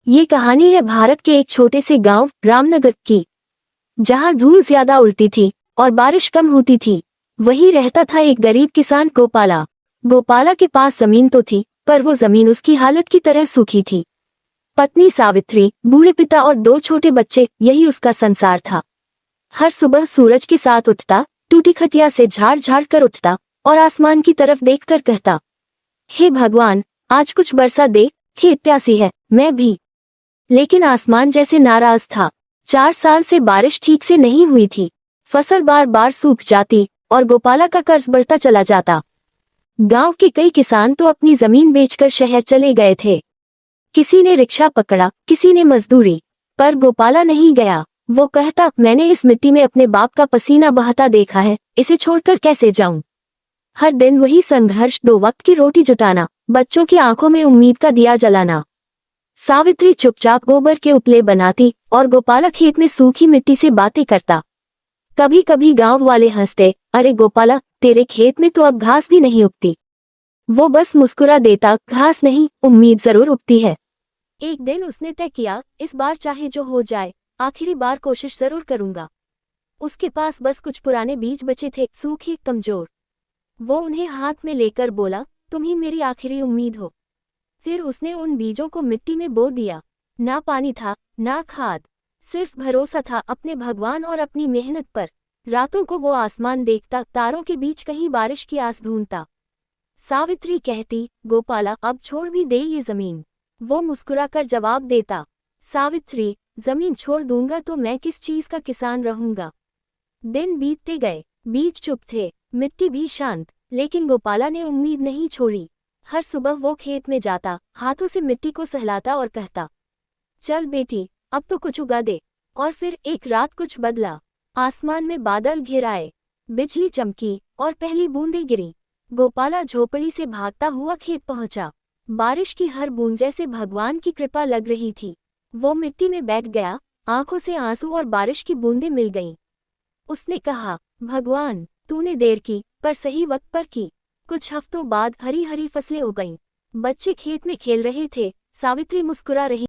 ये कहानी है भारत के एक छोटे से गांव रामनगर की, जहां धूल ज्यादा उड़ती थी और बारिश कम होती थी। वहीं रहता था एक गरीब किसान गोपाला। गोपाला के पास जमीन तो थी, पर वो जमीन उसकी हालत की तरह सूखी थी। पत्नी सावित्री, बूढ़े पिता और 2 छोटे बच्चे, यही उसका संसार था। हर सुबह सूरज के साथ उठता, टूटी खटिया से झाड़ झाड़ कर उठता और आसमान की तरफ देखकर कहता, हे भगवान, आज कुछ बरसा दे, खेत प्यासी है, मैं भी। लेकिन आसमान जैसे नाराज था। 4 साल से बारिश ठीक से नहीं हुई थी। फसल बार बार सूख जाती और गोपाला का कर्ज बढ़ता चला जाता। गांव के कई किसान तो अपनी जमीन बेचकर शहर चले गए थे। किसी ने रिक्शा पकड़ा, किसी ने मजदूरी, पर गोपाला नहीं गया। वो कहता, मैंने इस मिट्टी में अपने बाप का पसीना बहता देखा है, इसे छोड़कर कैसे जाऊं। हर दिन वही संघर्ष, 2 वक्त की रोटी जुटाना, बच्चों की आंखों में उम्मीद का दिया जलाना। सावित्री चुपचाप गोबर के उपले बनाती और गोपाला खेत में सूखी मिट्टी से बातें करता। कभी कभी गांव वाले हंसते, अरे गोपाला, तेरे खेत में तो अब घास भी नहीं उगती। वो बस मुस्कुरा देता, घास नहीं, उम्मीद जरूर उगती है। एक दिन उसने तय किया, इस बार चाहे जो हो जाए, आखिरी बार कोशिश जरूर करूंगा। उसके पास बस कुछ पुराने बीज बचे थे, सूखे, कमजोर। वो उन्हें हाथ में लेकर बोला, तुम ही मेरी आखिरी उम्मीद हो। फिर उसने उन बीजों को मिट्टी में बो दिया। ना पानी था, ना खाद, सिर्फ भरोसा था अपने भगवान और अपनी मेहनत पर। रातों को वो आसमान देखता, तारों के बीच कहीं बारिश की आस ढूंढता। सावित्री कहती, गोपाला, अब छोड़ भी दे ये जमीन। वो मुस्कुराकर जवाब देता, सावित्री, जमीन छोड़ दूंगा तो मैं किस चीज का किसान रहूंगा। दिन बीतते गए, बीज चुप थे, मिट्टी भी शांत, लेकिन गोपाला ने उम्मीद नहीं छोड़ी। हर सुबह वो खेत में जाता, हाथों से मिट्टी को सहलाता और कहता, चल बेटी, अब तो कुछ उगा दे। और फिर एक रात कुछ बदला। आसमान में बादल घिर आए, बिजली चमकी और पहली बूंदें गिरी। गोपाला झोपड़ी से भागता हुआ खेत पहुंचा। बारिश की हर बूंद जैसे भगवान की कृपा लग रही थी। वो मिट्टी में बैठ गया, आंखों से आंसू और बारिश की बूंदें मिल गईं। उसने कहा, भगवान, तूने देर की, पर सही वक्त पर की। कुछ हफ्तों बाद हरी हरी फसलें उग गईं। बच्चे खेत में खेल रहे थे, सावित्री मुस्कुरा रही